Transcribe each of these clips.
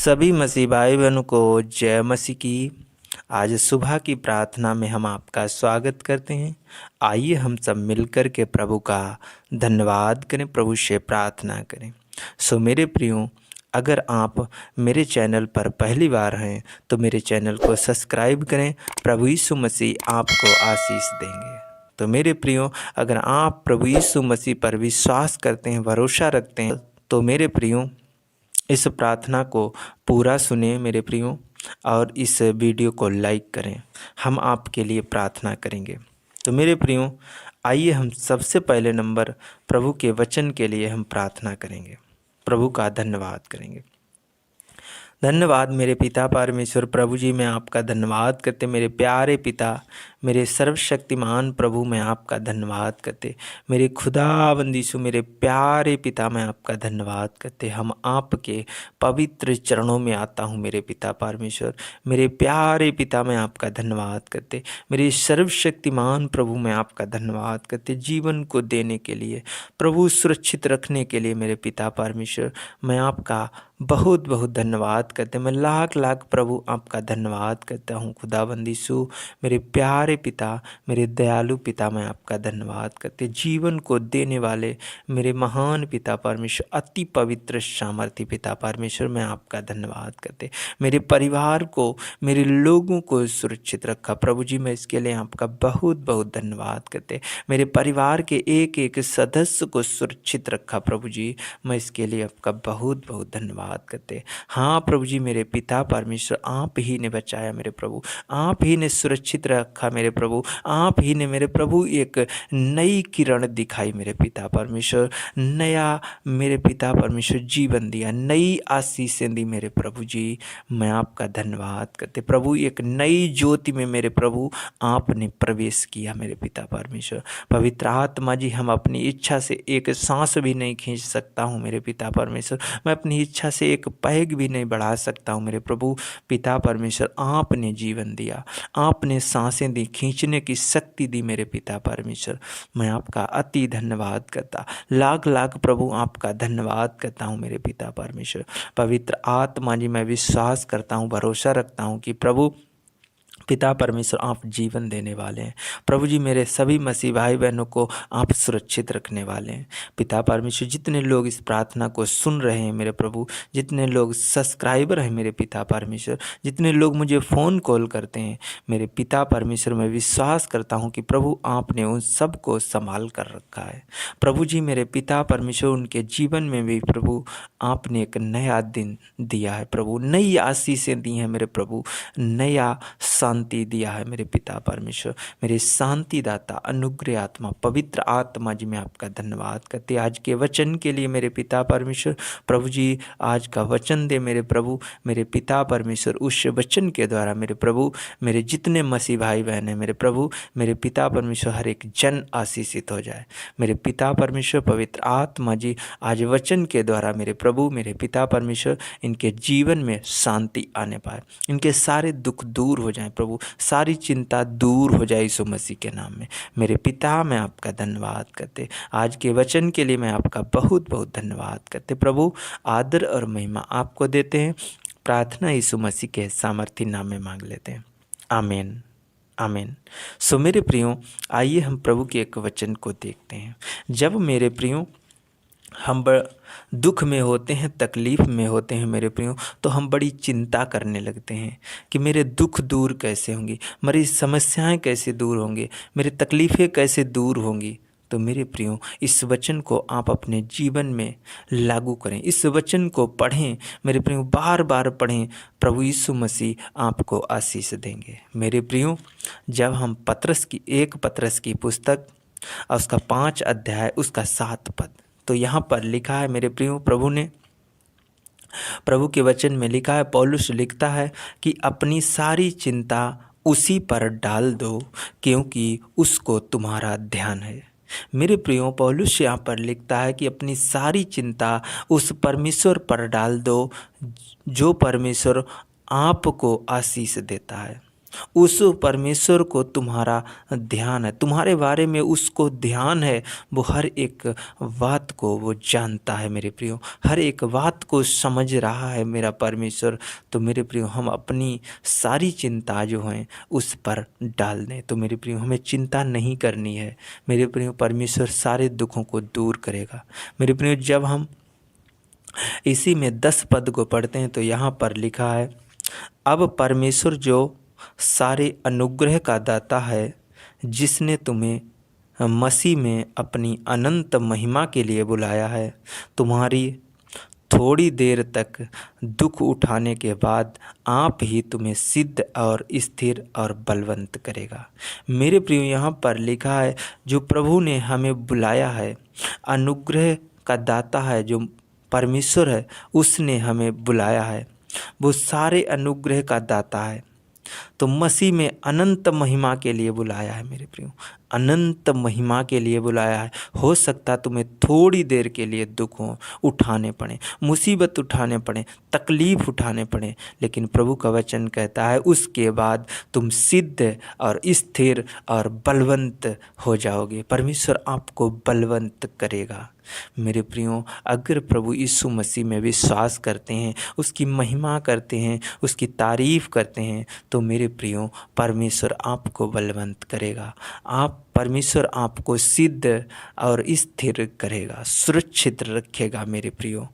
सभी मसीह भाई बहनों को जय मसीह की। आज सुबह की प्रार्थना में हम आपका स्वागत करते हैं। आइए हम सब मिलकर के प्रभु का धन्यवाद करें, प्रभु से प्रार्थना करें। मेरे प्रियो, अगर आप मेरे चैनल पर पहली बार हैं तो मेरे चैनल को सब्सक्राइब करें। प्रभु यीशु मसीह आपको आशीष देंगे। तो मेरे प्रियो, अगर आप प्रभु यीशु मसीह पर विश्वास करते हैं, भरोसा रखते हैं, तो मेरे प्रियो इस प्रार्थना को पूरा सुने मेरे प्रियो, और इस वीडियो को लाइक करें। हम आपके लिए प्रार्थना करेंगे। तो मेरे प्रियो, आइए हम सबसे पहले नंबर प्रभु के वचन के लिए हम प्रार्थना करेंगे, प्रभु का धन्यवाद करेंगे। धन्यवाद मेरे पिता परमेश्वर। प्रभु जी, मैं आपका धन्यवाद करते, मेरे प्यारे पिता, मेरे सर्वशक्तिमान प्रभु, मैं आपका धन्यवाद करते। मेरे खुदाबंदीसु, मेरे प्यारे पिता, मैं आपका धन्यवाद करते। हम आपके पवित्र चरणों में आता हूँ मेरे पिता परमेश्वर। मेरे प्यारे पिता, मैं आपका धन्यवाद करते। मेरे सर्वशक्तिमान प्रभु, मैं आपका धन्यवाद करते। जीवन को देने के लिए, प्रभु सुरक्षित रखने के लिए मेरे पिता परमेश्वर, मैं आपका बहुत बहुत धन्यवाद करते। मैं लाख लाख प्रभु आपका धन्यवाद करता हूँ खुदाबंदीसु। मेरे प्यारे पिता, मेरे दयालु पिता, मैं आपका धन्यवाद करते। जीवन को देने वाले मेरे महान पिता परमेश्वर, अति पवित्र सामर्थी पिता परमेश्वर, मैं आपका धन्यवाद करते। मेरे परिवार को, मेरे लोगों को सुरक्षित रखा प्रभु जी, मैं इसके लिए आपका बहुत बहुत धन्यवाद करते। मेरे परिवार के एक एक सदस्य को सुरक्षित रखा प्रभु जी, मैं इसके लिए आपका बहुत बहुत धन्यवाद करते। हाँ प्रभु जी, मेरे पिता परमेश्वर, आप ही ने बचाया मेरे प्रभु, आप ही ने सुरक्षित रखा मेरे प्रभु, आप ही ने मेरे प्रभु एक नई किरण दिखाई मेरे पिता परमेश्वर, नया मेरे पिता परमेश्वर जीवन दिया, नई आशीषें दी मेरे प्रभु जी, मैं आपका धन्यवाद करते। प्रभु एक नई ज्योति में मेरे प्रभु आपने प्रवेश किया मेरे पिता परमेश्वर। पवित्र आत्मा जी, हम अपनी इच्छा से एक सांस भी नहीं खींच सकता हूँ मेरे पिता परमेश्वर, मैं अपनी इच्छा से एक पैग भी नहीं बढ़ा सकता हूँ मेरे प्रभु पिता परमेश्वर। आपने जीवन दिया, आपने सांसें दी, खींचने की शक्ति दी मेरे पिता परमेश्वर, मैं आपका अति धन्यवाद करता, लाख लाख प्रभु आपका धन्यवाद करता हूँ मेरे पिता परमेश्वर। पवित्र आत्मा जी, मैं विश्वास करता हूँ, भरोसा रखता हूँ कि प्रभु पिता परमेश्वर आप जीवन देने वाले हैं। प्रभु जी, मेरे सभी मसीह भाई बहनों को आप सुरक्षित रखने वाले हैं पिता परमेश्वर। जितने लोग इस प्रार्थना को सुन रहे हैं मेरे प्रभु, जितने लोग सब्सक्राइबर हैं मेरे पिता परमेश्वर, जितने लोग मुझे फ़ोन कॉल करते हैं मेरे पिता परमेश्वर, मैं विश्वास करता हूँ कि प्रभु आपने उन सब को संभाल कर रखा है। प्रभु जी, मेरे पिता परमेश्वर, उनके जीवन में भी प्रभु आपने एक नया दिन दिया है प्रभु, नई आशीषें दी हैं मेरे प्रभु, नया शांति दिया है मेरे पिता परमेश्वर। मेरे शांति दाता, अनुग्रह आत्मा, पवित्र आत्मा जी, मैं आपका धन्यवाद करते आज के वचन के लिए मेरे पिता परमेश्वर। प्रभु जी, आज का वचन दे मेरे प्रभु, मेरे पिता परमेश्वर। उस वचन के द्वारा मेरे प्रभु, मेरे जितने मसीह भाई बहन हैं मेरे प्रभु, मेरे पिता परमेश्वर, हर एक जन आशीषित हो जाए मेरे पिता परमेश्वर। पवित्र आत्मा जी, आज वचन के द्वारा मेरे प्रभु, मेरे पिता परमेश्वर, इनके जीवन में शांति आने पाए, इनके सारे दुख दूर हो जाए प्रभु, सारी चिंता दूर हो जाए यीशु मसीह के नाम में मेरे पिता। मैं आपका धन्यवाद करते, आज के वचन के लिए मैं आपका बहुत बहुत धन्यवाद करते प्रभु। आदर और महिमा आपको देते हैं। प्रार्थना यीशु मसीह के सामर्थी नाम में मांग लेते हैं, आमीन आमीन। मेरे प्रियो, आइए हम प्रभु के एक वचन को देखते हैं। जब मेरे प्रियो हम दुख में होते हैं, तकलीफ़ में होते हैं मेरे प्रियो, तो हम बड़ी चिंता करने लगते हैं कि मेरे दुख दूर कैसे होंगी, मेरी समस्याएं कैसे दूर होंगी, मेरी तकलीफ़ें कैसे दूर होंगी। तो मेरे प्रियो, इस वचन को आप अपने जीवन में लागू करें, इस वचन को पढ़ें मेरे प्रियो, बार बार पढ़ें। प्रभु यीशु मसीह आपको आशीष देंगे मेरे प्रियो। जब हम पतरस की पुस्तक और उसका 5 अध्याय उसका 7 पद, तो यहाँ पर लिखा है मेरे प्रियो, प्रभु के वचन में लिखा है, पौलुस लिखता है कि अपनी सारी चिंता उसी पर डाल दो क्योंकि उसको तुम्हारा ध्यान है। मेरे प्रियो, पौलुस यहाँ पर लिखता है कि अपनी सारी चिंता उस परमेश्वर पर डाल दो जो परमेश्वर आपको आशीष देता है। उस परमेश्वर को तुम्हारा ध्यान है, तुम्हारे बारे में उसको ध्यान है। वो हर एक बात को वो जानता है मेरे प्रियो, हर एक बात को समझ रहा है मेरा परमेश्वर। तो मेरे प्रियो हम अपनी सारी चिंता जो हैं उस पर डाल दें। तो मेरे प्रियो हमें चिंता नहीं करनी है मेरे प्रियो, परमेश्वर सारे दुखों को दूर करेगा। मेरे प्रियो जब हम इसी में 10 पद को पढ़ते हैं तो यहाँ पर लिखा है, अब परमेश्वर जो सारे अनुग्रह का दाता है, जिसने तुम्हें मसीह में अपनी अनंत महिमा के लिए बुलाया है, तुम्हारी थोड़ी देर तक दुख उठाने के बाद आप ही तुम्हें सिद्ध और स्थिर और बलवंत करेगा। मेरे प्रियो यहाँ पर लिखा है, जो प्रभु ने हमें बुलाया है, अनुग्रह का दाता है जो परमेश्वर है, उसने हमें बुलाया है, वो सारे अनुग्रह का दाता है। तो मसीह में अनंत महिमा के लिए बुलाया है मेरे प्रियो, अनंत महिमा के लिए बुलाया है। हो सकता तुम्हें थोड़ी देर के लिए दुख उठाने पड़े, मुसीबत उठाने पड़े, तकलीफ उठाने पड़े, लेकिन प्रभु का वचन कहता है उसके बाद तुम सिद्ध और स्थिर और बलवंत हो जाओगे। परमेश्वर आपको बलवंत करेगा। मेरे प्रियो अगर प्रभु यीशु मसीह में विश्वास करते हैं, उसकी महिमा करते हैं, उसकी तारीफ करते हैं, तो मेरे प्रियो परमेश्वर आपको बलवंत करेगा। परमेश्वर आपको सिद्ध और स्थिर करेगा, सुरक्षित रखेगा। मेरे प्रियो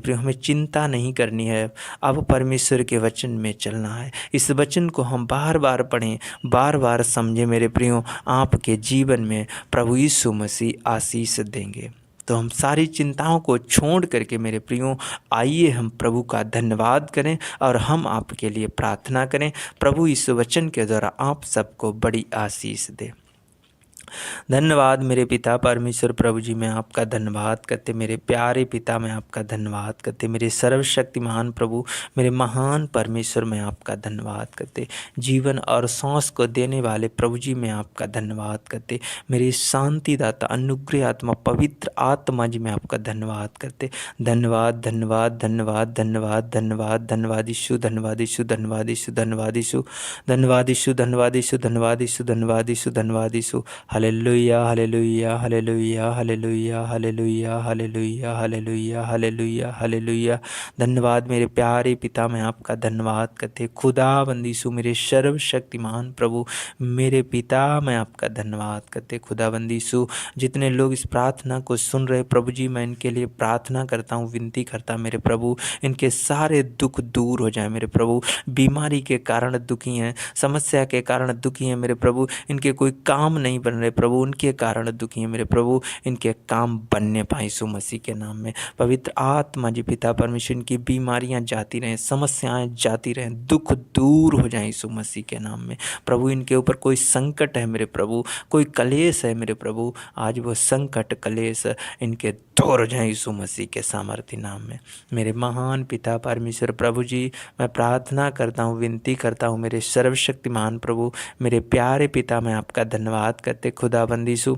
हमें चिंता नहीं करनी है, अब परमेश्वर के वचन में चलना है। इस वचन को हम बार बार पढ़ें, बार बार समझें मेरे प्रियो, आपके जीवन में प्रभु यीशु मसीह आशीष देंगे। तो हम सारी चिंताओं को छोड़ करके मेरे प्रियो आइए हम प्रभु का धन्यवाद करें और हम आपके लिए प्रार्थना करें। प्रभु इस वचन के द्वारा आप सबको बड़ी आशीष दे। धन्यवाद मेरे पिता परमेश्वर प्रभु जी, मैं आपका धन्यवाद करते, मेरे प्यारे पिता मैं आपका धन्यवाद करते, मेरे सर्वशक्तिमान प्रभु, मेरे महान परमेश्वर मैं आपका धन्यवाद करते, जीवन और सांस को देने वाले प्रभु जी मैं आपका धन्यवाद करते, मेरी शांतिदाता अनुग्रह आत्मा पवित्र आत्मा जी मैं आपका धन्यवाद करते। धन्यवाद धन्यवाद धन्यवाद धन्यवाद धन्यवाद धन्यवाद यीशु, धन्यवाद यीशु, धन्यवाद यीशु, धन्यवाद यीशु, धन्यवाद यीशु, धन्यवाद यीशु, धन्यवाद यीशु, धन्यवाद यीशु, धन्यवाद Yeshu. Hallelujah hallelujah hallelujah hallelujah hallelujah hallelujah hallelujah hallelujah hallelujah. धन्यवाद मेरे प्यारे पिता, मैं आपका धन्यवाद करते, खुदाबंद यीशु मेरे सर्वशक्तिमान प्रभु, मेरे पिता मैं आपका धन्यवाद करते, खुदाबंद यीशु। जितने लोग इस प्रार्थना को सुन रहे प्रभु जी, मैं इनके लिए प्रार्थना करता हूँ, विनती करता मेरे प्रभु, इनके सारे दुख दूर हो जाए मेरे प्रभु। बीमारी के कारण दुखी हैं, समस्या के कारण दुखी हैं मेरे प्रभु, इनके कोई काम नहीं बन रहे प्रभु, उनके कारण दुखी हैं मेरे प्रभु, इनके काम बनने पाए यीशु मसीह के नाम में। पवित्र आत्मा जी पिता परमेश्वर, इनकी बीमारियां जाती रहें, समस्याएं जाती रहें, दुख दूर हो जाए यीशु मसीह के नाम में। प्रभु इनके ऊपर कोई संकट है मेरे प्रभु, कोई कलेश है मेरे प्रभु, आज वो संकट कलेश इनके दूर हो जाए यीशु मसीह के सामर्थ्य नाम में। मेरे महान पिता परमेश्वर प्रभु जी, मैं प्रार्थना करता हूँ, विनती करता हूँ मेरे सर्वशक्तिमान प्रभु, मेरे प्यारे पिता, मैं आपका धन्यवाद करते खुदाबंद यीशु।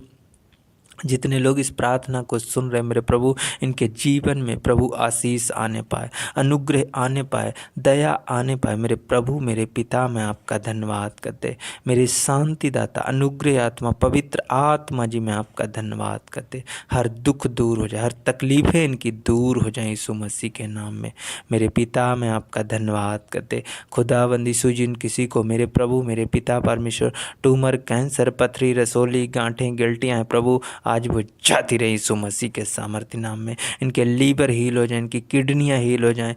जितने लोग इस प्रार्थना को सुन रहे मेरे प्रभु, इनके जीवन में प्रभु आशीष आने पाए, अनुग्रह आने पाए, दया आने पाए मेरे प्रभु, मेरे पिता, मैं आपका धन्यवाद करते, मेरे शांतिदाता अनुग्रह आत्मा पवित्र आत्मा जी मैं आपका धन्यवाद करते। हर दुख दूर हो जाए, हर तकलीफ़ें इनकी दूर हो जाए यीशु मसीह के नाम में। मेरे पिता मैं आपका धन्यवाद करते, खुदाबंद यीशु। जिन किसी को मेरे प्रभु मेरे पिता परमेश्वर ट्यूमर, कैंसर, पथरी, रसोली, गांठें, गिल्टियाँ हैं प्रभु, आज वो जाती रही यीशु मसीह के सामर्थ्य नाम में। इनके लीवर हील हो जाए, इनकी किडनियाँ हील हो जाएं,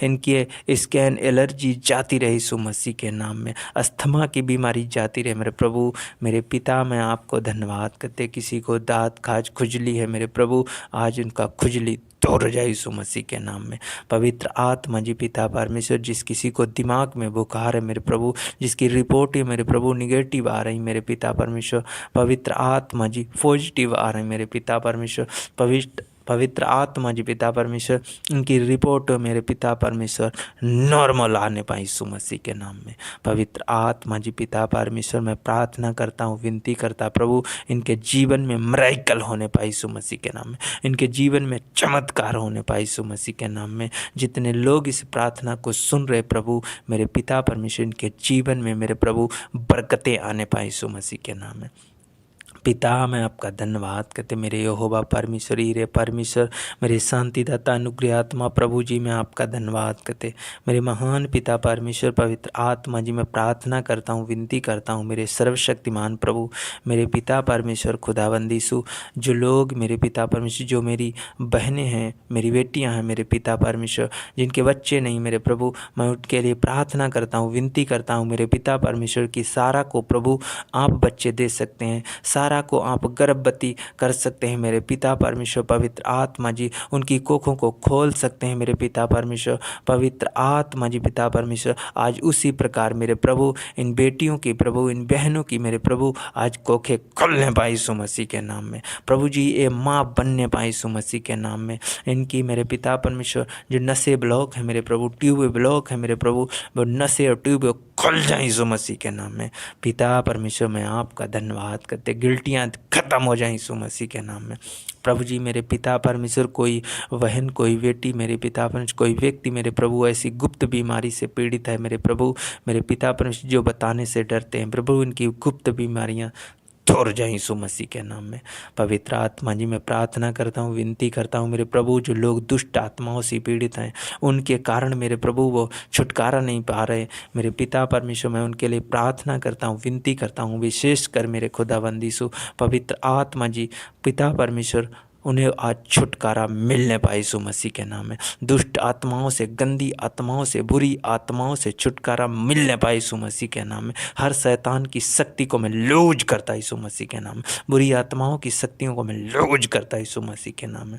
इनकी स्कैन एलर्जी जाती रही यीशु मसीह के नाम में। अस्थमा की बीमारी जाती रहे मेरे प्रभु, मेरे पिता, मैं आपको धन्यवाद करते। किसी को दांत खाज खुजली है मेरे प्रभु, आज उनका खुजली दूर हो जाए यीशु मसीह के नाम में। पवित्र आत्मा जी पिता परमेश्वर, जिस किसी को दिमाग में बुखार है मेरे प्रभु, जिसकी रिपोर्ट है मेरे प्रभु निगेटिव आ रही मेरे पिता परमेश्वर, पवित्र आत्मा जी पॉजिटिव आ रही मेरे पिता परमेश्वर, पवित्र आत्मा जी पिता परमेश्वर इनकी रिपोर्ट मेरे पिता परमेश्वर नॉर्मल आने पाए यीशु मसीह के नाम में। पवित्र आत्मा जी पिता परमेश्वर मैं प्रार्थना करता हूँ, विनती करता प्रभु इनके जीवन में मिरेकल होने पाए यीशु मसीह के नाम में, इनके जीवन में चमत्कार होने पाए यीशु मसीह के नाम में। जितने लोग इस प्रार्थना को सुन रहे प्रभु मेरे पिता परमेश्वर इनके जीवन में मेरे प्रभु बरकतें आने पाए यीशु मसीह के नाम में। पिता मैं आपका धन्यवाद करते मेरे यहोवा परमेश्वर हीरे परमेश्वर मेरे शांतिदाता अनुग्रह आत्मा प्रभु जी मैं आपका धन्यवाद करते मेरे महान पिता परमेश्वर पवित्र आत्मा जी मैं प्रार्थना करता हूँ, विनती करता हूँ मेरे सर्वशक्तिमान प्रभु मेरे पिता परमेश्वर खुदावंद यीशु। जो लोग मेरे पिता परमेश्वर जो मेरी बहनें हैं, मेरी बेटियाँ हैं मेरे पिता परमेश्वर, जिनके बच्चे नहीं मेरे प्रभु, मैं उनके लिए प्रार्थना करता हूँ, विनती करता हूँ मेरे पिता परमेश्वर की सारा को प्रभु आप बच्चे दे सकते हैं, सारा को आप गर्भवती कर सकते हैं मेरे पिता परमेश्वर पवित्र आत्मा जी, उनकी कोखों को खोल सकते हैं मेरे पिता परमेश्वर पवित्र आत्मा जी पिता परमेश्वर। आज उसी प्रकार मेरे प्रभु इन बेटियों की प्रभु इन बहनों की मेरे प्रभु आज कोखे खुलने पाए यीशु मसीह के नाम में। प्रभु जी ये माँ बनने पाए यीशु मसीह के नाम में। इनकी मेरे पिता परमेश्वर जो नसें ब्लॉक है मेरे प्रभु, ट्यूब ब्लॉक है मेरे प्रभु, वो नसें और ट्यूब खुल जाए यीशु मसीह के नाम में। पिता परमेश्वर मैं आपका धन्यवाद करते, गिल्टियाँ खत्म हो जाएं यीशु मसीह के नाम में। प्रभु जी मेरे पिता परमेश्वर कोई बहन कोई बेटी मेरे पिता परमेश्वर कोई व्यक्ति मेरे प्रभु ऐसी गुप्त बीमारी से पीड़ित है मेरे प्रभु, मेरे पिता परमेश्वर जो बताने से डरते हैं प्रभु, इनकी गुप्त बीमारियाँ तोड़ जाए यीशु मसीह के नाम में। पवित्र आत्मा जी मैं प्रार्थना करता हूँ, विनती करता हूँ मेरे प्रभु जो लोग दुष्ट आत्माओं से पीड़ित हैं उनके कारण मेरे प्रभु वो छुटकारा नहीं पा रहे मेरे पिता परमेश्वर, मैं उनके लिए प्रार्थना करता हूँ, विनती करता हूँ विशेष कर मेरे खुदावंद यीशु पवित्र आत्मा जी पिता परमेश्वर उन्हें आज छुटकारा मिलने पाए यीशु मसीह के नाम में। दुष्ट आत्माओं से, गंदी आत्माओं से, बुरी आत्माओं से छुटकारा मिलने पाए यीशु मसीह के नाम में। हर शैतान की शक्ति को मैं लूज करता यीशु मसीह के नाम में, बुरी आत्माओं की शक्तियों को मैं लूज करता यीशु मसीह के नाम में।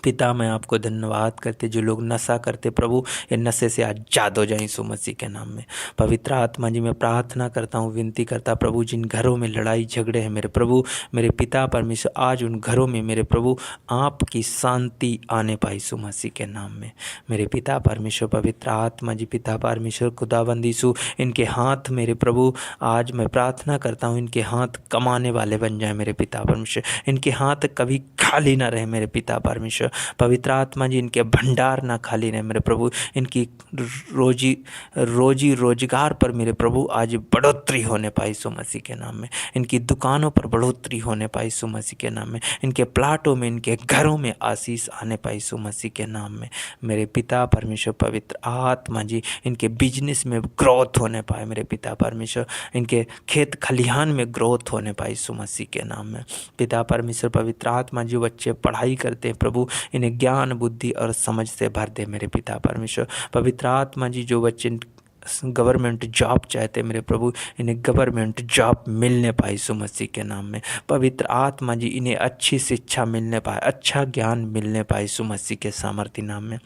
पिता मैं आपको धन्यवाद करते जो लोग नशा करते प्रभु ये नशे से आजाद हो जाए यीशु मसीह के नाम में। पवित्र आत्मा जी मैं प्रार्थना करता हूँ, विनती करता प्रभु जिन घरों में लड़ाई झगड़े हैं मेरे प्रभु मेरे पिता परमेश्वर आज उन घरों में मेरे प्रभु आपकी शांति आने पाए यीशु मसीह के नाम में। मेरे पिता परमेश्वर पवित्र आत्मा जी पिता परमेश्वर खुदावंद यीशु इनके हाथ मेरे प्रभु आज मैं प्रार्थना करता हूँ इनके हाथ कमाने वाले बन जाए मेरे पिता परमेश्वर, इनके हाथ कभी खाली ना रहे मेरे पिता परमेश्वर पवित्र आत्मा जी, इनके भंडार ना खाली रहे मेरे प्रभु, इनकी रोजी रोजगार पर मेरे प्रभु आज बढ़ोतरी होने पाई यीशु मसीह के नाम में, इनकी दुकानों पर बढ़ोतरी होने पाई यीशु मसीह के नाम में, इनके प्लाटों में इनके घरों में आशीष आने पाई यीशु मसीह के नाम में। मेरे पिता परमेश्वर पवित्र आत्मा जी इनके बिजनेस में ग्रोथ होने पाए मेरे पिता परमेश्वर, इनके खेत खलिहान में ग्रोथ होने पाए यीशु मसीह के नाम में। पिता परमेश्वर पवित्र आत्मा जो बच्चे पढ़ाई करते हैं प्रभु इन्हें ज्ञान बुद्धि और समझ से भर दे मेरे पिता परमेश्वर पवित्र आत्मा जी। जो बच्चे गवर्नमेंट जॉब चाहते मेरे प्रभु इन्हें गवर्नमेंट जॉब मिलने पाए यीशु मसीह के नाम में। पवित्र आत्मा जी इन्हें अच्छी शिक्षा मिलने पाए, अच्छा ज्ञान मिलने पाए यीशु मसीह के सामर्थ्य नाम में।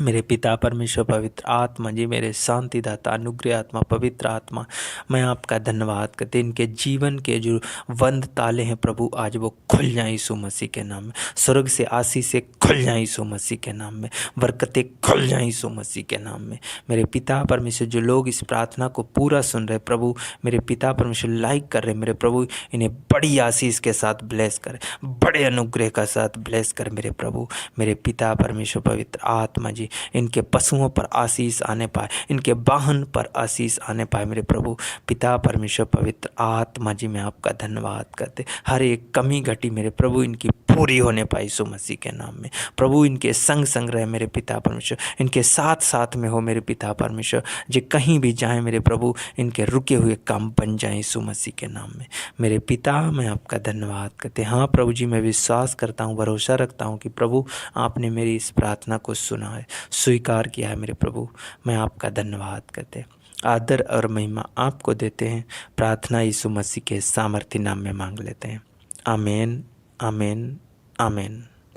मेरे पिता परमेश्वर पवित्र आत्मा जी मेरे शांतिदाता अनुग्रह आत्मा पवित्र आत्मा मैं आपका धन्यवाद करते, इनके जीवन के जो बंद ताले हैं प्रभु आज वो खुल जाएं यीशु मसीह के नाम में, स्वर्ग से आशीषें खुल जाएं यीशु मसीह के नाम में, बरकतें खुल जाएं यीशु मसीह के नाम में। मेरे पिता परमेश्वर जो लोग इस प्रार्थना को पूरा सुन रहे प्रभु मेरे पिता परमेश्वर लाइक कर रहे मेरे प्रभु इन्हें बड़ी आशीष के साथ ब्लेस कर, बड़े अनुग्रह के साथ ब्लेस कर मेरे प्रभु। मेरे पिता परमेश्वर पवित्र आत्मा जी इनके पशुओं पर आशीष आने पाए, इनके वाहन पर आशीष आने पाए मेरे प्रभु। पिता परमेश्वर पवित्र आत्मा जी मैं आपका धन्यवाद करते, हर एक कमी घटी मेरे प्रभु इनकी पूरी होने पाई यीशु मसीह के नाम में। प्रभु इनके संग संग रहे मेरे पिता परमेश्वर, इनके साथ साथ में हो मेरे पिता परमेश्वर, जो कहीं भी जाए मेरे प्रभु इनके रुके हुए काम बन जाए यीशु मसीह के नाम में। मेरे पिता मैं आपका धन्यवाद करते। हाँ प्रभु जी मैं विश्वास करता हूँ, भरोसा रखता हूँ कि प्रभु आपने मेरी इस प्रार्थना को सुना है, स्वीकार किया है मेरे प्रभु। मैं आपका धन्यवाद करते, आदर और महिमा आपको देते हैं। प्रार्थना यीशु मसीह के सामर्थ्य नाम में मांग लेते हैं। आमीन आमीन आमीन।